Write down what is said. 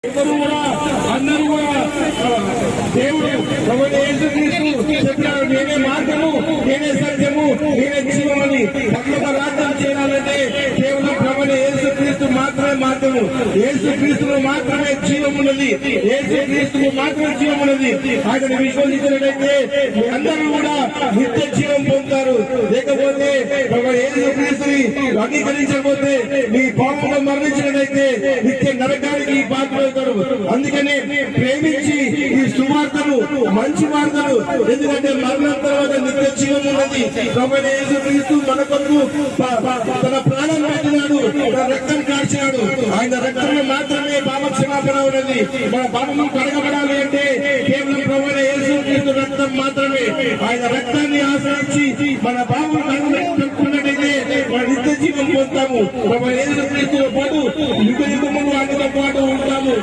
అందరూ కూడా దేవుడు చెప్పారు, నేనే మార్గము, నేనే సత్యము, నేనే జీవమని. పరలోక రాజ్యం చేయాలంటే కేవలం ప్రభువైన యేసుక్రీస్తు మాత్రమే మార్గము, యేసుక్రీస్తులో మాత్రమే జీవమున్నది, యేసుక్రీస్తులో మాత్రమే జీవమున్నది. ఆయన విశ్వసించినట్లయితే మీ అందరూ కూడా నిత్య జీవం పొందుతారు. లేకపోతే ప్రభువైన యేసుక్రీస్తుని అంగీకరించకపోతే మీ పాపంలో మరణించినట్లయితే నిత్య నరకానికి పాత్రలు. అందుకనే ప్రేమించి ఈ సువార్తను, మంచి వార్తను, ఎందుకంటే మరణం తర్వాత నిత్య జీవం ఉన్నది. ప్రభువైన యేసుక్రీస్తు మన కొరకు తన ప్రాణం పెట్టినాడు, తన రక్తం కాల్చినాడు. ఆయన రక్తంలో మాత్రమే పాప క్షమాపణ ఉన్నది. మన పాపము కడగబడాలి అంటే కేవలం ప్రభువైన యేసుక్రీస్తు రక్తం మాత్రమే. ఆయన రక్తాన్ని ఆశ్రయించి మన పాపం కడుగుతున్నట్టయితే మన నిత్య జీవం పొందుతాము. ప్రభువైన యేసుక్రీస్తుతో పాటు యుగ యుగములు ఆయనతో పాటు ఉంటాము.